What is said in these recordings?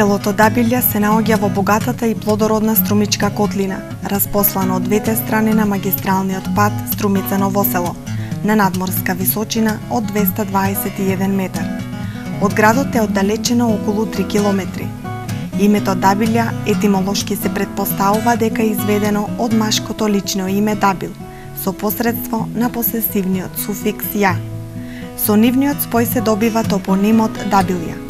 Селото Дабилја се наоѓа во богатата и плодородна струмичка котлина, распослана од двете страни на магистралниот пат Струмица-Ново Село, на надморска височина од 221 метар. Од градот е оддалечено околу 3 километри. Името Дабилја етимолошки се претпоставува дека е изведено од машкото лично име Дабил, со посредство на посесивниот суфикс ја. Со нивниот спој се добива топонимот Дабилја.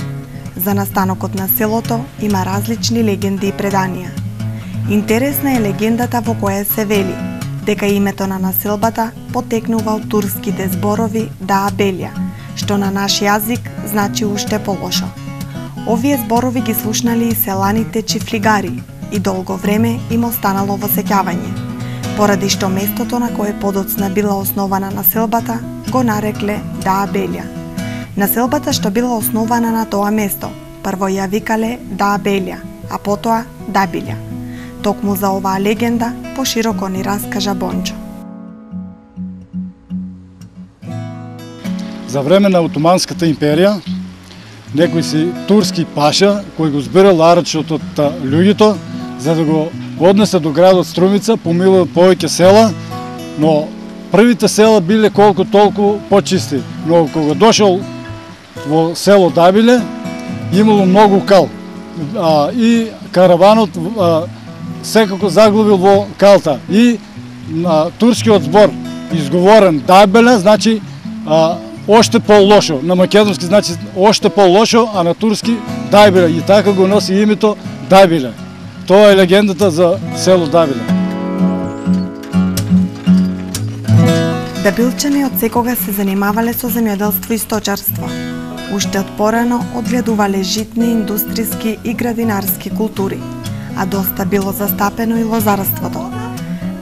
За настанокот на селото има различни легенди и преданија. Интересна е легендата во која се вели дека името на населбата потекнува од турските зборови Даабелја, што на наш јазик значи уште полошо. Овие зборови ги слушнали и селаните чифлигари и долго време им останало во сеќавање, поради што местото на кое подоцна била основана населбата го нарекле Даабелја. Населбата што била основана на тоа место, прво ја викале Даабелја, а потоа Дабилја. Токму за оваа легенда пошироко ни раскажа Бончо. За време на Отоманската империја, некој си турски паша кој го збирал арачот од луѓето за да го однесе до градот Струмица, помилува повеќе села, но првите села биле колку толку почисти. Но кога дошол во село Дабиле, имало многу кал. И караванот секако заглавил во калта. И на турскиот збор изговорен Дабеле, значи оште по-лошо. На македонски значи оште по-лошо, а на турски Дабиле. И така го носи името Дабиле. Тоа е легендата за село Дабиле. Дабилчани од секога се занимавале со земјоделство и сточарство. Уште од порано одгледувале житни, индустријски и градинарски култури, а доста било застапено и лозарството.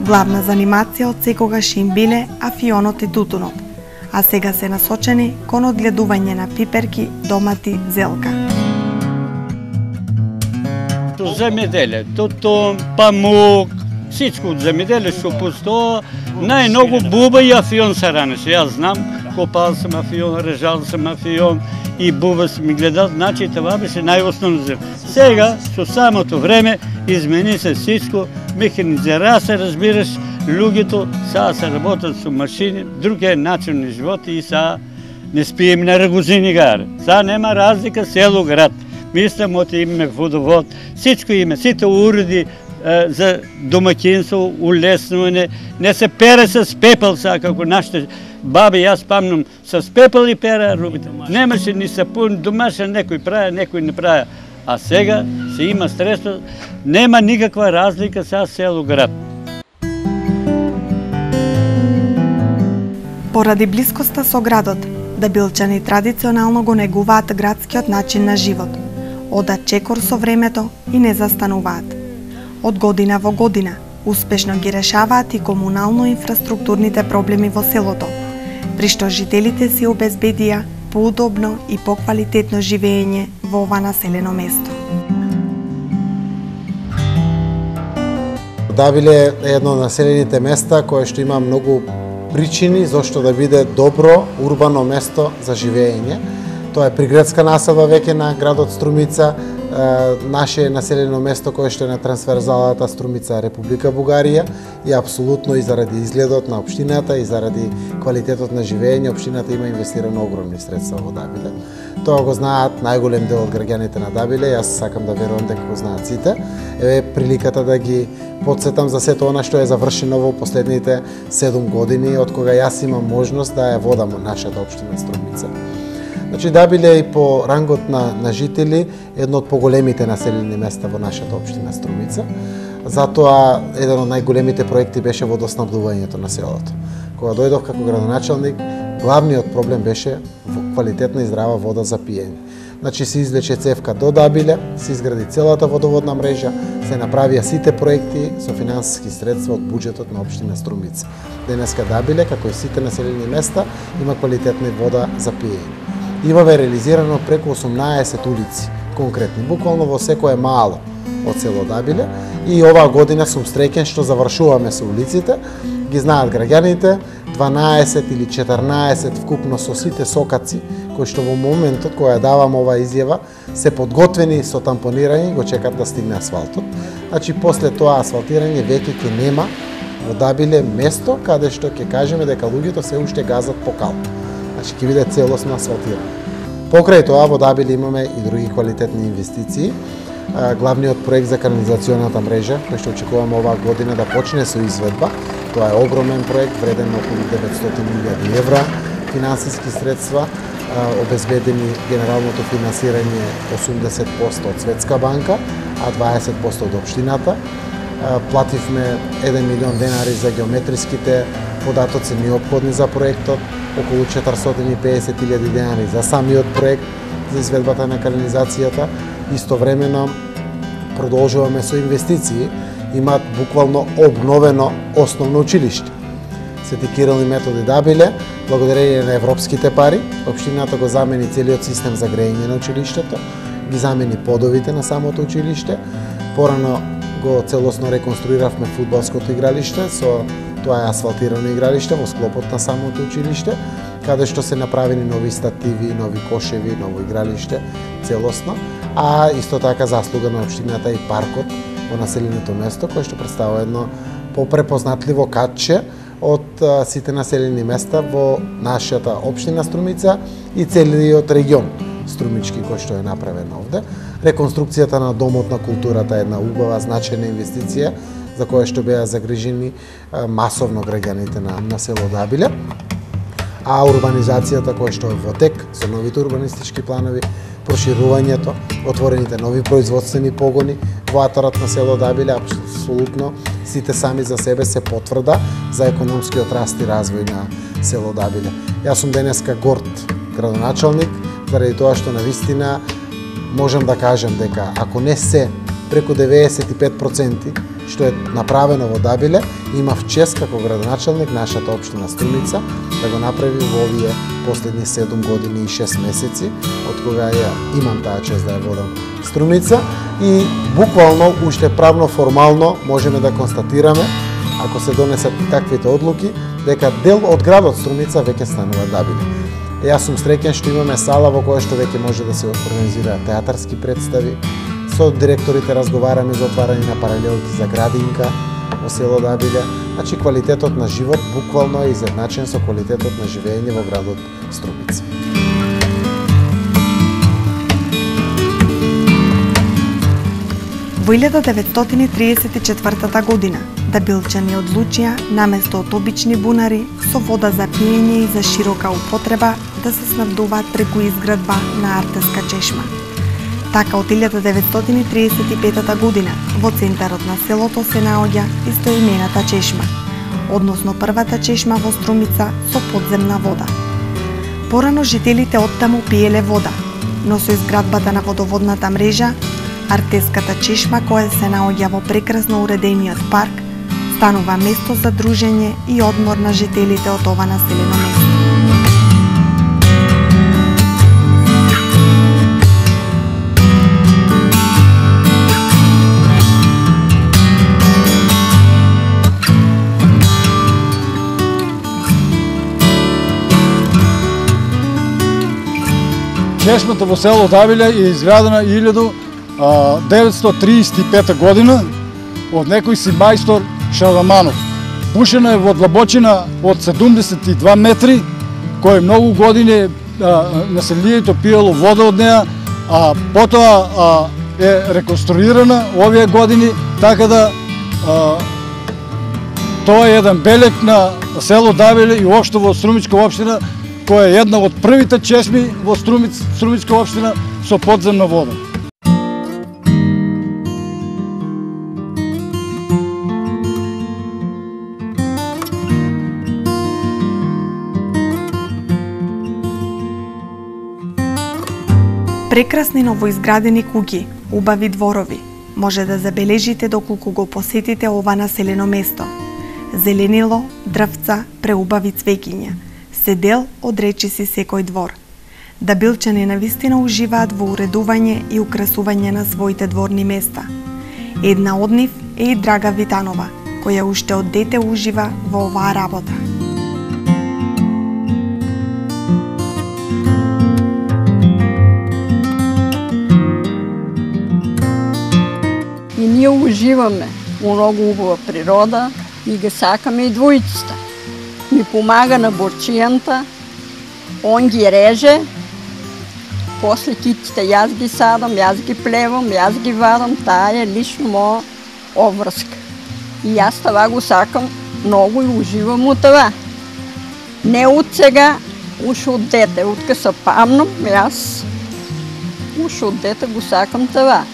Главна занимација од секогаш им биле афионот и тутунот, а сега се насочени кон одгледување на пиперки, домати, зелка. Земјоделие, тутун, памук, всичко од земјоделие што постоа, најмногу буба и афион се ранеше. Јас знам, копал сам афион, режал сам афион и буба си ми гледал, значи това беше најосновно земјоделие. Сега, со самото време, измени се всичко, механизира се, разбираш, луѓето сега се работат со машини, друг е начин на живот и сега не спием на рагузини гаре. Сега нема разлика село-град. Мислам, оти имаме водовод, всичко име, сите уреди за домакинство, улеснување, не се пере с пепел, сега како нашите баби, јас памнам, с пепел и пера рубите. Немаше ни сапун, домашен некој праја, некој не праја. А сега се има средства, нема никаква разлика сега село-град. Поради блискоста со градот, дабилчани традиционално го негуваат градскиот начин на живот. Одат чекор со времето и не застануваат. Од година во година успешно ги решаваат и комунално-инфраструктурните проблеми во селото, при што жителите си обезбедија поудобно и поквалитетно живење во ова населено место. Дабиле е едно од населените места кое што има многу причини зашто да биде добро урбано место за живење. Тоа е приградска населба веќе на градот Струмица, наше населено место кое што е на трансверзалата Струмица Република Бугарија и апсолутно и заради изгледот на општината и заради квалитетот на живење, општината има инвестирано огромни средства во Дабиле. Тоа го знаат најголем дел од граѓаните на Дабиле, јас сакам да верувам дека го знаат сите. Еве приликата да ги потсетам за сето она што е завршено во последните 7 години од кога јас имам можност да ја водам нашата општина Струмица. Значи Дабиле и по рангот на жители едно од поголемите населени места во нашата општина Струмица. Затоа еден од најголемите проекти беше водоснабдувањето на селото. Кога дојдов како градоначалник, главниот проблем беше квалитетна и здрава вода за пиење. Значи се извлече цевка до Дабиле, се изгради целата водоводна мрежа, се направија сите проекти со финансиски средства од буџетот на општина Струмица. Денеска Дабиле, како и сите населени места, има квалитетна вода за пиење. Имаме реализирано преку 18 улици, конкретни, буквално во секое мало. од село Дабиле и оваа година сум среќен што завршуваме со улиците. Ги знаат граѓаните, 12 или 14 вкупно со сите сокаци кои што во моментот кога ја давам оваа изјава се подготвени со тампонирање, го чекат да стигне асфалтот. Значи после тоа асфалтирање веќе ќе нема во Дабиле место каде што ќе кажеме дека луѓето се уште газат по кал. Значи ќе биде целосно асфалтирано. Покрај тоа во Дабиле имаме и други квалитетни инвестиции. Главниот проект за канализационата мрежа, кој што очекуваме оваа година да почне со изведба. Тоа е огромен проект, вреден околу 900.000 евра, финансиски средства, обезбедени генералното финансирање 80% од Светска банка, а 20% од општината. Плативме 1 милион денари за геометриските податоци неопходни за проектот, околу 450.000 денари за самиот проект за изведбата на канализацијата. Истовремено продолжуваме со инвестиции, имаат буквално обновено основно училиште. Свети Кирил и Методи Дабиле, благодарение на европските пари, општината го замени целиот систем за грејење на училиштето, ги замени подовите на самото училиште. Порано го целосно реконструиравме фудбалското игралиште, со тоа е асфалтирано игралиште во склопот на самото училиште, каде што се направени нови стативи, нови кошеви, ново игралиште целосно, а исто така заслуга на општината и паркот во населеното место, кој што представува едно попрепознатливо катче од сите населени места во нашата општина Струмица и целиот регион Струмички кој што е направен овде. Реконструкцијата на Домот на културата е една убава, значајна инвестиција за која што беа загрижени масовно граѓаните на село Дабиле. А урбанизацијата која што е во тек со новите урбанистички планови, проширувањето, отворените нови производствени погони во аторот на село Дабиле, апсолутно сите сами за себе се потврда за економскиот раст и развој на село Дабиле. Јас сум денеска горд градоначалник, заради тоа што навистина можам да кажам дека ако не се преку 95% што е направено во Дабиле, имав чест како градоначалник нашата општина Струмица да го направи во овие последни 7 години и 6 месеци, од кога ја имам таа чест да ја водам Струмица и буквално уште правно формално можеме да констатираме, ако се донесат таквите одлуки, дека дел од градот Струмица веќе станува Дабиле. Јас сум среќен што имаме сала во која што веќе може да се организираат театарски представи. Со директорите разговараме за отварање на паралелки за градинка во село Дабиле. Значи квалитетот на живот буквално е изедначен со квалитетот на живење во градот Струмица. Во 1934 година дабилчани одлучија наместо од обични бунари со вода за пиење и за широка употреба да се снабдуваат преку изградба на артеска чешма. Така од 1935 година во центарот на селото се наоѓа истоимената чешма, односно првата чешма во Струмица со подземна вода. Порано жителите оттаму пиеле вода, но со изградбата на водоводната мрежа, артеската чешма која се наоѓа во прекрасно уредениот парк, станува место за дружење и одмор на жителите од ова населено место. Чешмата во село Дабиле е изградена 1935 година од некој си мајстор Шаламанов. Пушена е во длабочина од 72 метри, кој многу години населението пиело вода од неа, а потоа е реконструирана овие години, така да тоа е еден белег на село Дабиле и општо во Струмичка општина, која е една од првите чешми во Струмичка општина со подземна вода. Прекрасни новоизградени куќи, убави дворови, може да забележите доколку го посетите ова населено место. Зеленило, дрвца, преубави цвеќиња, се дел од речиси секој двор. Дабилчани навистина уживаат во уредување и украсување на своите дворни места. Една од нив е и Драга Витанова, која уште од дете ужива во оваа работа. И ние уживаме многу убава природа и ги сакаме и двојците. Ми помага на борчијанта, он ги реже, после китите јас ги садам, јас ги плевам, јас ги вадам, таа е лично моја обврска. И јас това го сакам многу и уживам у това. Не од сега, уш од дете, откако се памнам, јас уш од дете го сакам това.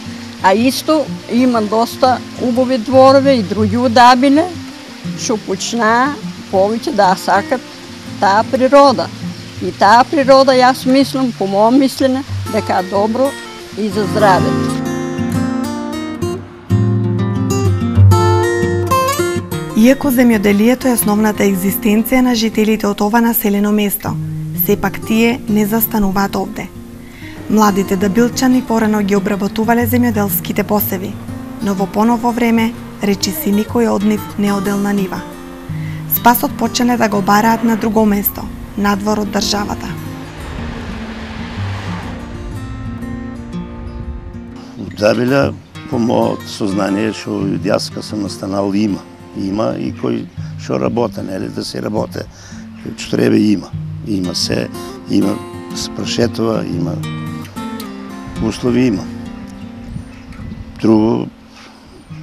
А исто има доста убави дворове и други удабиле, што почнаа повеќе да сакат таа природа. И таа природа, јас мислам, по моје мислене, дека е добро и за здравето. Иако земјоделието е основната екзистенција на жителите од ова населено место, сепак тие не застануваат овде. Младите дабилчани порано ги обработувале земјоделските посеви, но во поново време, речиси никој од нив не одел на нива. Спасот почнале да го бараат на друго место, надвор од државата. Забелја, по мојот сознание, што јас кога сум настанал има и кој што работе, нели, да се работе. Што треба има. Има се, има спрашетова, има услови има. Друго,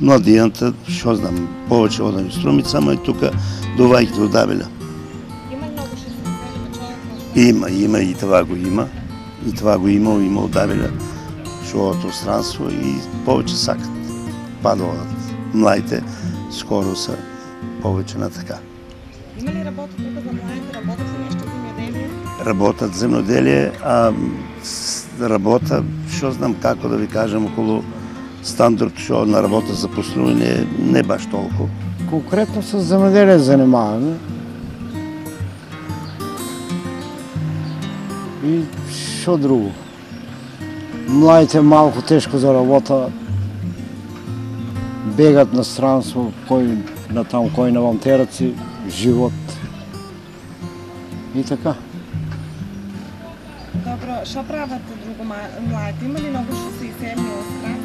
младијанта, што знам, повеќе одам и Струмица, ама и тука довајќите од Забелја. Има ли многу што се човек? Има и това го има. И това го има од Забелја, што од странство и повеќе сакат. Падуваат младите, скоро се повеќе на така. Има ли работа тука за младите? Работат ли нешто земјоделие? Работат земјоделие, а работа, што знам како да ви кажам, околу стандард што на работа за послување не баш толку. Конкретно с земјоделие занимаваме. И што друго? Младите малку тешко за работа, бегат на странство, кој на там, кој на волонтераци, живот. И така. Добро, што прават друго младите? Има ли многу што се иселни од страна?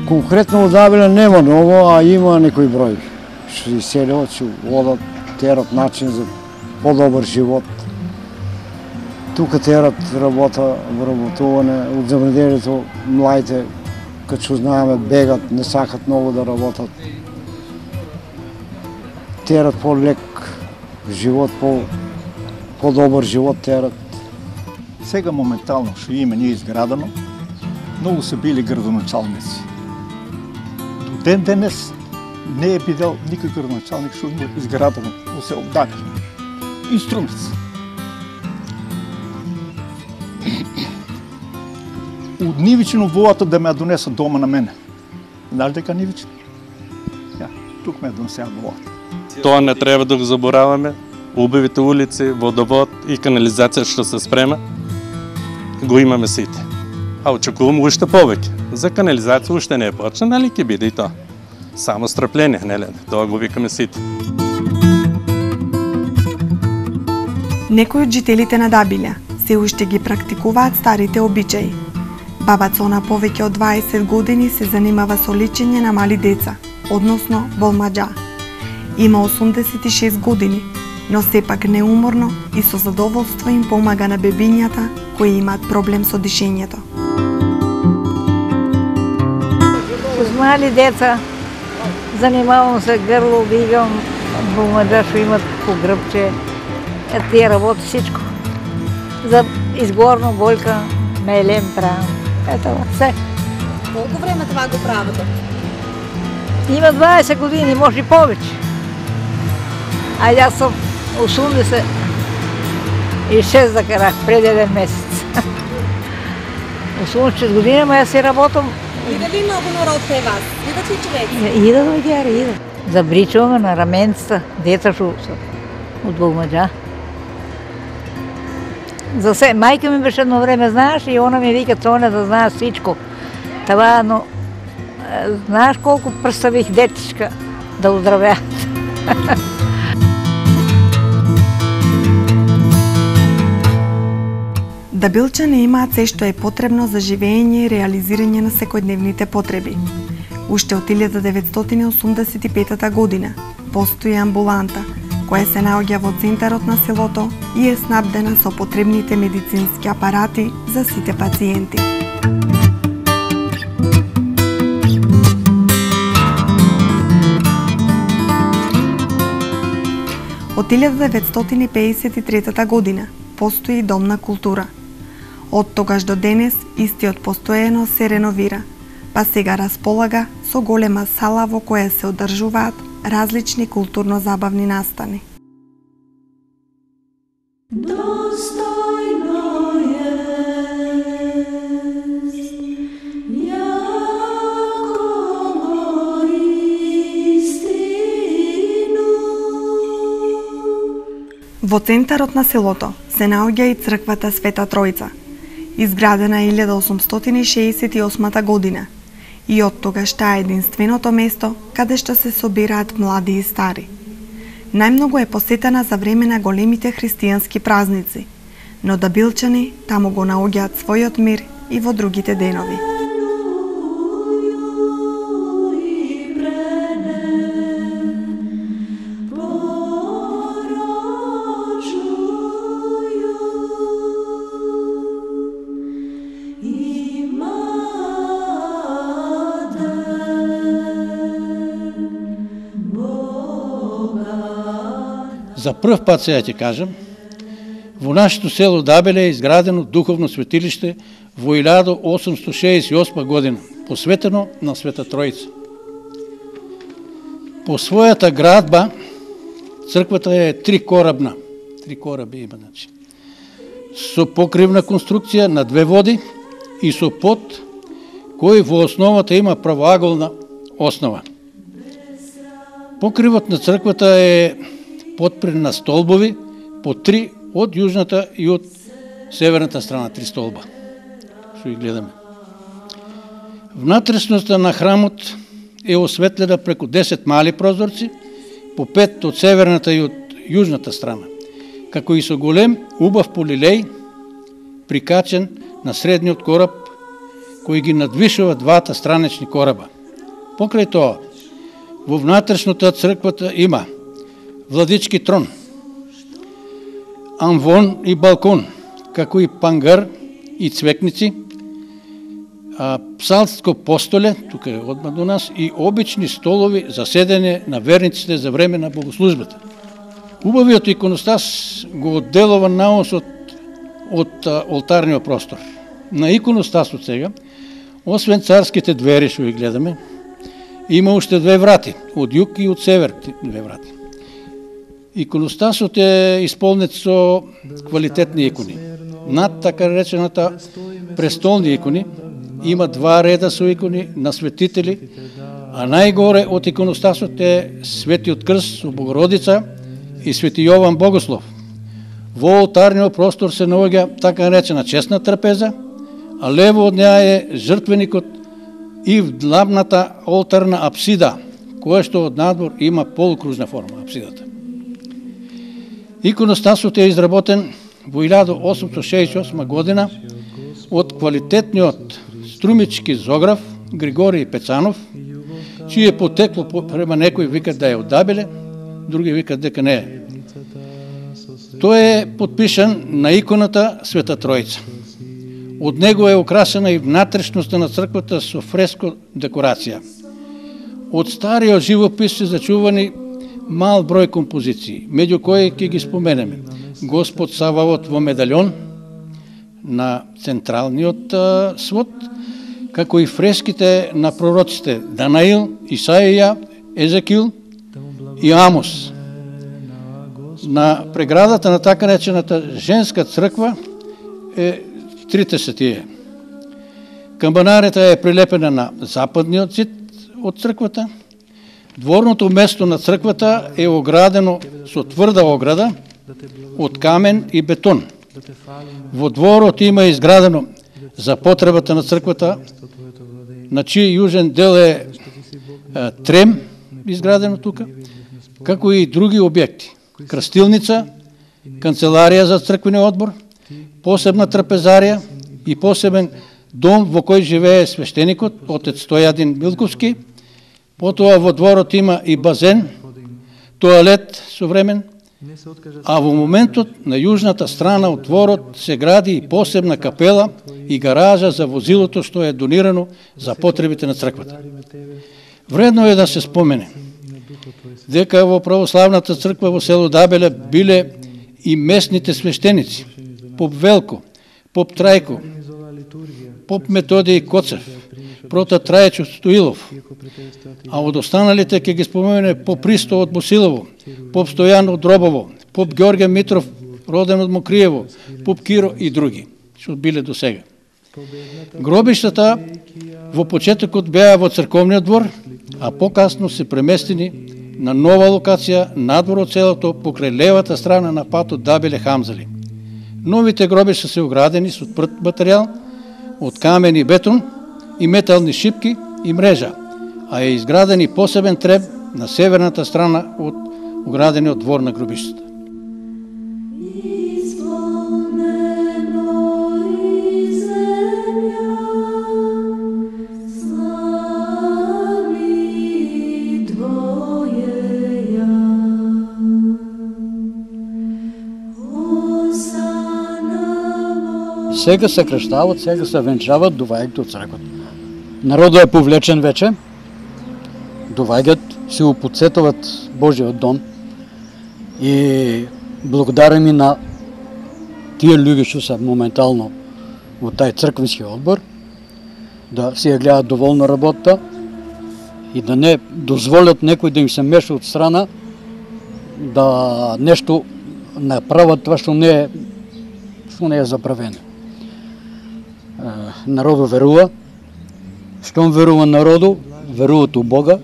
Конкретно од Забелја нема ново, а има некој број. Што иселуват, што одат, терат начин за подобар живот. Тука терат работа, вработување, од земјоделието младите, като што знаеме, бегат, не сакат многу да работат. Терат по-лек живот, по-добар живот терат. Сега моментално што има ние изградено, многу се били градоначалници. До ден денес не е бидел никој градоначалник што има изградено во село Забелја и Струмица. Од Нивичино воата да ме донесат дома на мене. Знаеш дека Нивичино? Тук ме донесеа воата. Тоа не треба да го забораваме. Убавите улици, водовод и канализација што се спрема, го имаме сите. А очекуваме уште повеќе. За канализација уште не е почна, нали ќе биде и тоа. Само страпление, нели? Тоа го викаме сите. Некои од жителите на Дабилја се уште ги практикуваат старите обичаи. Баба Цона повеќе од 20 години се занимава со лечење на мали деца, односно болмаџа. Има 86 години, но сепак неуморно и со задоволство им помага на бебињата кои имаат проблем со дишењето. С мали деца занимавам се грло, вигам, болмаџа што имат по грбче. Тие работи всичко. За изгорно болка, мелем правам. Ето, се. Колку време това го правите? Има 20 години, може и повеќе. А јас сум 86 да карах пред еден месец. 86 години, ама јас си работам. Иде ли многу народ кај вас? Идат ли човеки? Иде дојдеари, иде. Забричуваме на раменцата, деца што се од болмаџа. За се, мајка ми беше едно време, знаеш, и она ми вика, Цоня, да знаеш всичко. Това, но знаеш колко представих детишка да оздравят. Дабилчани имаат се што е потребно за живење и реализирање на секојдневните потреби. Уште од 1985 година постои амбуланта, која се наоѓа во центарот на селото и е снабдена со потребните медицински апарати за сите пациенти. Од 1953 година постои Дом на култура. Од тогаш до денес истиот постојано се реновира, па сега располага со голема сала во која се одржуваат различни културно-забавни настани. Во центарот на селото се наоѓа и црквата Света Тројца, изградена 1868 година, и од тогаш таа е единственото место каде што се собираат млади и стари. Најмногу е посетена за време на големите христијански празници, но дабилчани таму го наоѓаат својот мир и во другите денови. За прв пат сега ќе кажам, во нашето село Дабеле е изградено духовно светилиште во 1868 година, посветено на Света Тројца. По својата градба, црквата е трикорабна, 3 кораби има, значи, со покривна конструкција на 2 води и со под, кој во основата има правоаголна основа. Покривот на црквата е подпрен на столбови, по 3 од јужната и од северната страна, 3 столба, што ги гледаме. Внатрешноста на храмот е осветлена преку 10 мали прозорци, по 5 од северната и од јужната страна, како и со голем, убав полилеј, прикачен на средниот кораб, кој ги надвишува двата странични кораба. Покрај тоа, во внатрешната црквата има владички трон, амвон и балкон, како и пангар и цвекници, псалтско постоле, тука е одма до нас, и обични столови за седење на верниците за време на богослужбата. Убавиот иконостас го одделува наос од олтарниот простор. На иконостасот сега, освен царските двери што ги гледаме, има уште 2 врати, од југ и од север 2 врати. Иконостасот е исполнет со квалитетни икони. Над така речената престолни икони има 2 реда со икони на светители, а најгоре од иконостасот е Светиот Крст со Богородица и Свети Јован Богослов. Во олтарниот простор се наоѓа така речена честна трапеза, а лево од неа е жртвеникот и главната олтарна апсида, која што од надвор има полукружна форма апсидата. Иконостасот е изработен во 1868 година од квалитетниот струмички зограф Григорий Пецанов, чие потекло према некои викат да е од Дабеле, други викат дека не е. Тој е подпишан на иконата Света Тројца. Од него е украсена и внатрешноста на црквата со фреско декорација. Од стариот живопис се зачувани мал број композиции, меѓу кои ќе ги споменеме Господ Саваот во медальон на централниот свод, како и фреските на пророците Данаил, Исаија, Езекил и Амос. На преградата на така речената женска црква е 3 светија. Камбанарата е прилепена на западниот зид од црквата. Дворното место на црквата е оградено со тврда ограда од камен и бетон. Во дворот има изградено за потребата на црквата на чiji южен дел е трем изградено тука, како и други објекти. Крстилница, канцеларија за црквени одбор, посебна трапезарија и посебен дом во кој живее свештеникот, отец Стојадин Билковски. Потоа во дворот има и базен, тоалет современ, а во моментот на јужната страна од дворот се гради и посебна капела и гаража за возилото што е донирано за потребите на црквата. Вредно е да се спомене дека во православната црква во село Дабеле биле и местните свештеници, поп Велко, поп Трајко, поп Методиј Коцев, прота Трајчо Стоилов, а од останалите ќе ги спомене поп Христо од Босилово, поп Стојан од Дробово, поп Ѓорѓе Митров, роден од Мокриево, поп Киро и други, што биле до сега. Гробиштата во почетокот беа во црковниот двор, а покасно се преместени на нова локација надвор од селото покрај левата страна на патот Дабеле-Хамзали. Новите гробишта се оградени со тврд материјал од камен и бетон и метални шипки и мрежа, а е изграден и посебен треб на северната страна од оградениот двор на гробиштата. Сега се крштават, сега се венчават, доваѓаат од црквата. Народот е повлечен вече, доваѓаат, се уподсетуват Божиот дом и благодарам и на тие луѓе што се моментално во тај црквенски одбор, да си ја гледаат доволно работа и да не дозволят некој да им се меша од страна, да нешто направат тоа што не е забравено. Народот верува, штом верува народу, веруваат у Бога,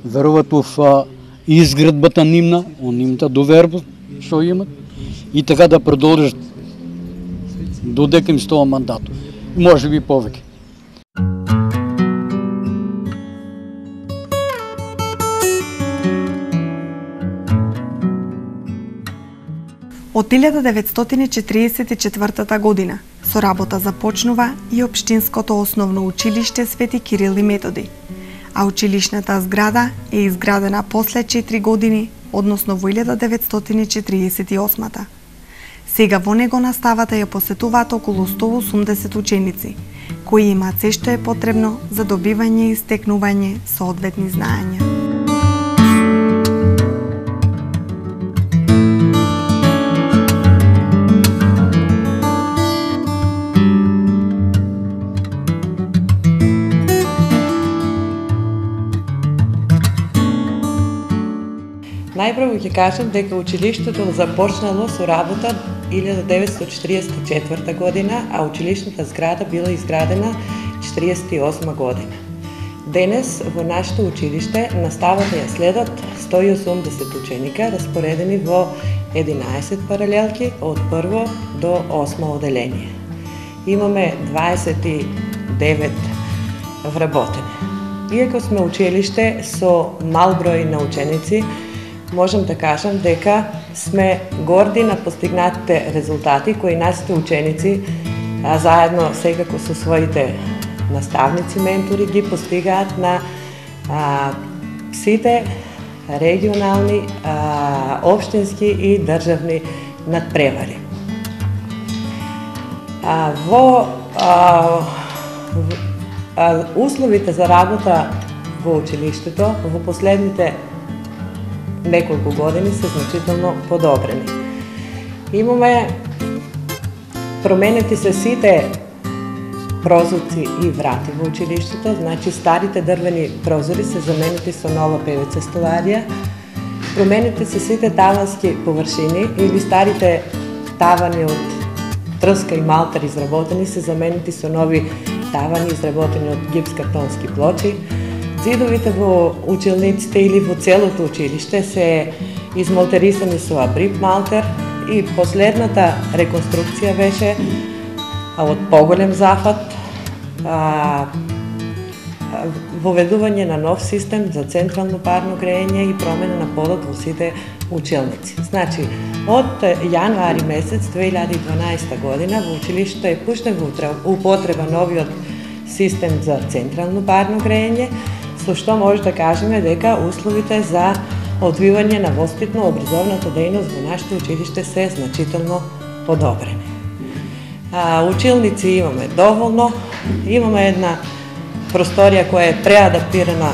веруваат во изградбата нивна, нивната доверба што имат и така да продолжат додека им стова мандатот. Може би повеќе. Од 1944 година со работа започнува и Општинското основно училиште Свети Кирил и Методи, а училишната зграда е изградена после 4 години, односно во 1948-та. Сега во него наставата ја посетуваат околу 180 ученици, кои имаат се што е потребно за добивање и стекнување соодветни знаења. Најпрво ќе кажам дека училиштето започнало со работа 1944 година, а училишната зграда била изградена 1948 година. Денес во нашето училиште наставата ја следат 180 ученика, распоредени во 11 паралелки од прво до 8 оделение. Имаме 29 вработени. Иако сме училиште со мал број на ученици, можам да кажам дека сме горди на постигнатите резултати кои нашите ученици заедно секако со своите наставници, ментори ги постигаат на сите регионални, општински и државни надпревари. Во условите за работа во училиштето во последните неколку години се значително подобрени. Имаме променети се сите прозорци и врати во училиштето, значи старите дрвени прозори се заменети со нова ПВЦ столарија, променети се сите тавански површини или старите тавани од трска и малтар изработени се заменети со нови тавани изработени од гипс-картонски плочи. Зидовите во училниците или во целото училиште се измалтерисани со абрип малтер и последната реконструкција беше од поголем зафат, воведување на нов систем за централно парно грејење и промена на подот во сите училници. Значи, од јануари месец 2012 година во училиштето е пуштен во употреба новиот систем за централно парно грејење, со што може да кажеме дека условите за одвивање на воспитно-образовната дејност во нашето училиште се значително подобрени. Училници имаме доволно, имаме една просторија која е преадаптирана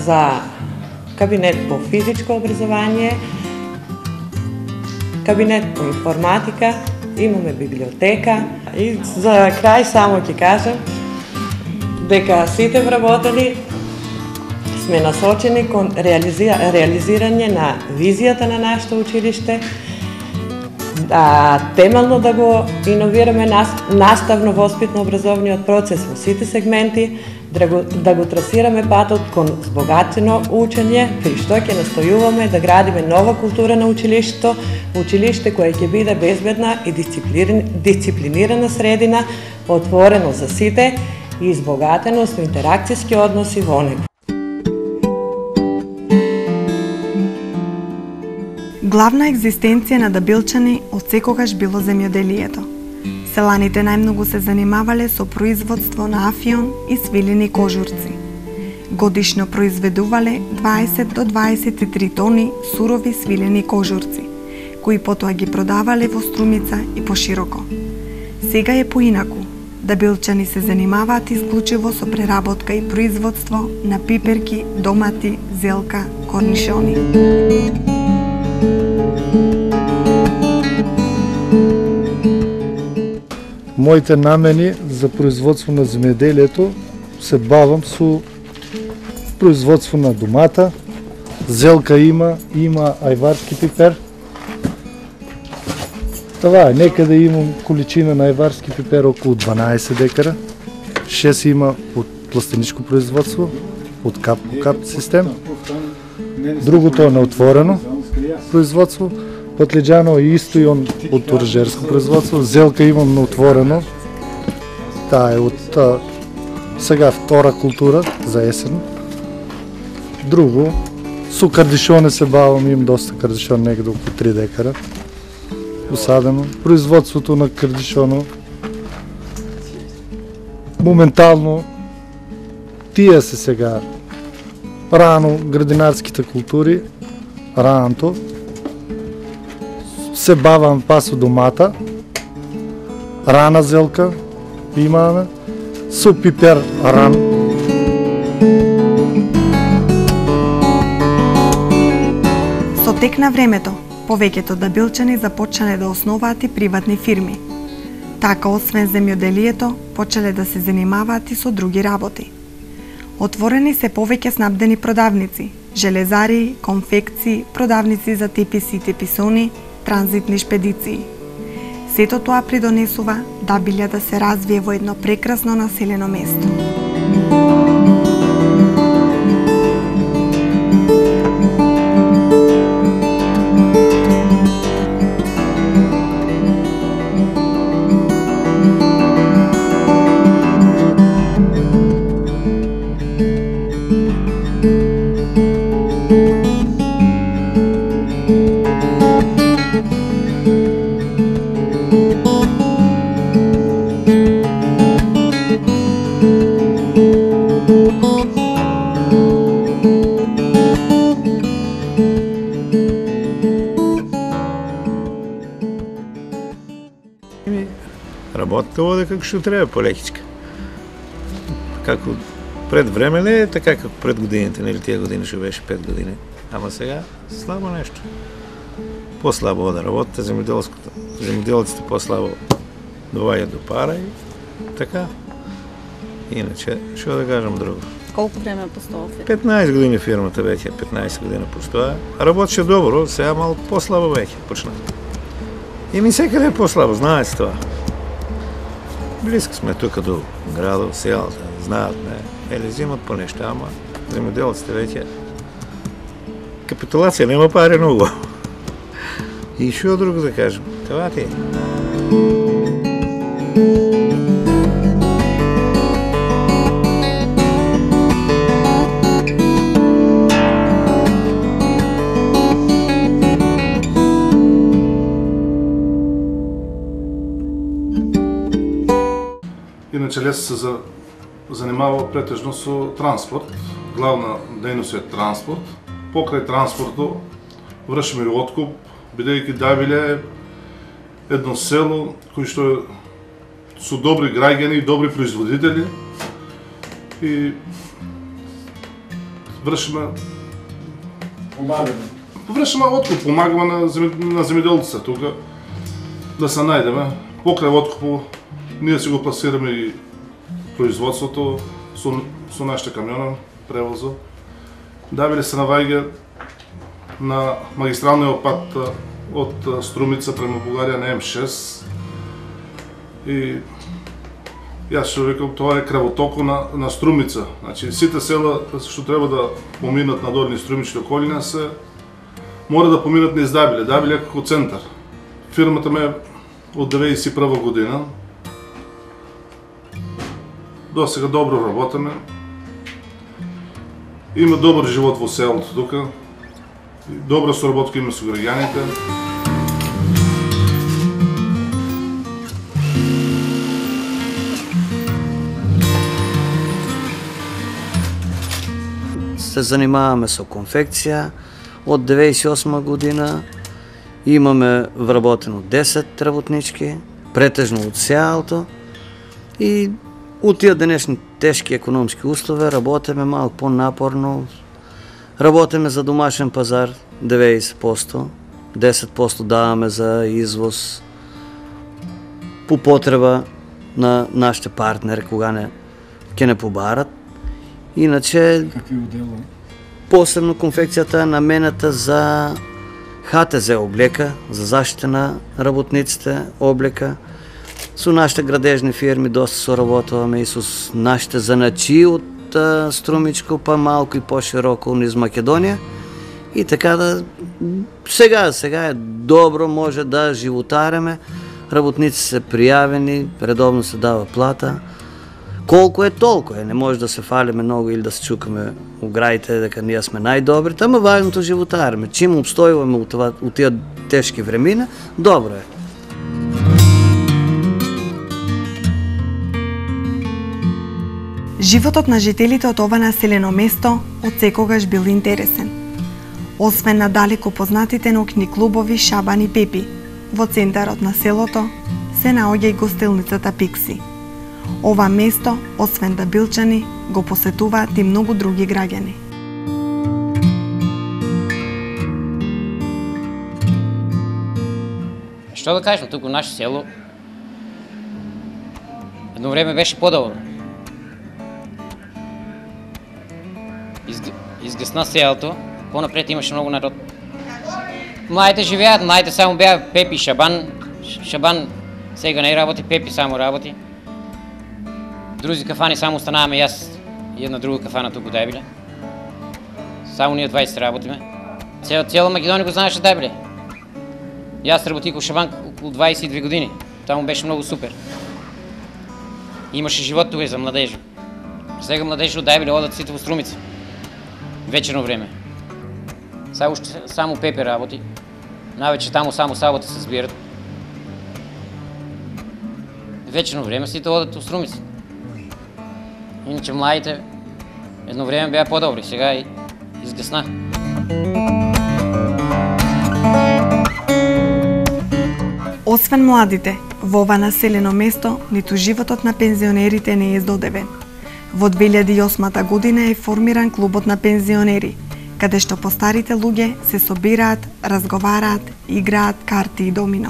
за кабинет по физичко образование, кабинет по информатика, имаме библиотека и за крај само ќе кажам дека сите вработени сме насочени кон реализирање на визијата на нашето училиште, темелно да го иновираме наставно-воспитно-образовниот процес во сите сегменти, да го трасираме патот кон збогатено учење, при што ќе настојуваме да градиме нова култура на училиштето, училиште кое ќе биде безбедна и дисциплинирана средина, отворено за сите и избогатено со интеракцијски односи во него. Главна екзистенција на дабилчани од секогаш било земјоделието. Селаните најмногу се занимавале со производство на афион и свилени кожурци. Годишно произведувале 20 до 23 тони сурови свилени кожурци, кои потоа ги продавале во Струмица и пошироко. Сега е поинаку. Дабилчани се занимаваат исклучиво со преработка и производство на пиперки, домати, зелка, корнишони. Моите намени за производство на земјоделието се бавам со производство на домата, зелка има ајварски пипер. Това е, некаде имам количина на ајварски пипер околу 12 декара. 6 има од пластеничко производство, од кап по кап систем. Другото е на отворено производство. Патлиџано исто и он од оранжерско производство. Зелка имам на отворено. Таа е од сега втора култура за есен. Друго, со кардишоне се бавам, имам доста кардишон, некаде околу 3 декара. Усадено. Производството на кардишоно моментално тие се сега рано градинарските култури, раното се бавам па со домата, рана зелка имаме, со пипер ран. Со тек на времето, повеќето дабилчани започнале да основаат и приватни фирми. Така, освен земјоделието, почеле да се занимаваат и со други работи. Отворени се повеќе снабдени продавници, железари, конфекции, продавници за теписи и теписони, транзитни шпедиции. Сето тоа придонесува Дабилја да се развие во едно прекрасно населено место. Работата оде како што треба, полекичка. Како пред време не е така како пред годините, нели тие години што беше 5 години. Ама сега слабо нешто. Послабо оде работата, земјоделците послабо доваѓаат до пара и така. Иначе, што да кажам друго. Колку време постоја фирма? 15 години фирмата веќе, 15 години постоја. Работеше добро, сега малку послабо веќе почна. И ми секаде е послабо, знаете тоа. Близко сме тука до градот, селата, знаат ме, или зимат по нешто, ама земјоделците веќе капитулација, нема пари многу. И што друго да кажем, това ти е. Иначе лес се занимава претежно со транспорт. Главна дејност е транспорт. Покрај транспортот вршиме и откуп, бидејќи Давиле е едно село кој што е со добри граѓани и добри производители и вршиме откуп, помагаме на земјоделците тука да се најдеме. Покрај откупот ние си го пласираме и производството со нашите камиона, превозот. Давиле се наваѓа на магистралниот пат од Струмица према Бугарија на М6 и јас што викам, тоа е крвотоко на Струмица. Значи, сите села што треба да поминат на Долни Струмички околина се мора да поминат низ Давиле. Давиле е како центар. Фирмата ме од 1991 година. До сега добро работаме. Има добар живот во селото тука. Добра соработка има со граѓаните. Се занимаваме со конфекција од 1998 година. Имаме вработено 10 работнички, претежно од сеалто и у тие денешни тешки економски услови работиме малку понапорно. Работиме за домашен пазар 90%, 10% даваме за извоз по потреба на нашите партнери кога ќе не побарат. Иначе посебно конфекцијата е наменета за ХТЗ облека, за заштита на работниците облека. Со нашите градежни фирми доста соработуваме и со нашите заначи од Струмичко, па малку и пошироко низ Македонија. И така да сега е добро, може да животареме. Работници се пријавени, редовно се дава плата. Колку е, толку е. Не може да се фалиме многу или да се чукаме у граите дека ние сме најдобрите, ама важното животареме. Чим обстојуваме у тие тешки времена, добро е. Животот на жителите од ова населено место отсекогаш бил интересен. Освен на далеко познатите ноќни клубови Шабан и Пепи, во центарот на селото се наоѓа и гостилницата Пикси. Ова место, освен да билчани, го посетуваат и многу други граѓани. Што да кажем, туку наше село едно време беше подобро. Изгасна селото, понапред имаше многу народ. Младите живеат, младите само беа Пепи и Шабан. Шабан сега не работи, Пепи само работи. Други кафани само останаваме јас и една друга кафана туку Давиле. Само ние 20 работиме. Цела Македонија го знаеше Давиле. Јас работих во Шабан околу 22 години. Таму беше многу супер. Имаше живот тука и за младежи. Сега младежи од Давиле одат сите во Струмица. Вечерно време. Само Пепе работи. Навече таму само сабота се збират. Вечерно време сите одат во Струмица. Иначе младите едно време беа подобри, сега и изгасна. Освен младите, во ова населено место, ниту животот на пензионерите не е здодевен. Во 2008 година е формиран клубот на пензионери, каде што постарите луѓе се собираат, разговараат, играат карти и домино.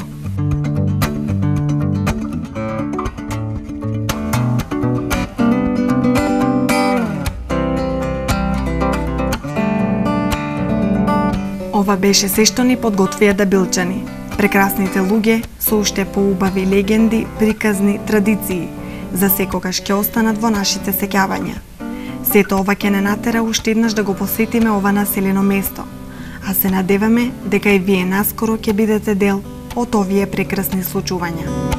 Ова беше се што ни подготвија да билчани. Прекрасните луѓе со уште поубави легенди, приказни, традиции, за секогаш ќе останат во нашите сеќавања. Сето ова ќе не натера уште еднаш да го посетиме ова населено место, а се надеваме дека и вие наскоро ќе бидете дел од овие прекрасни случувања.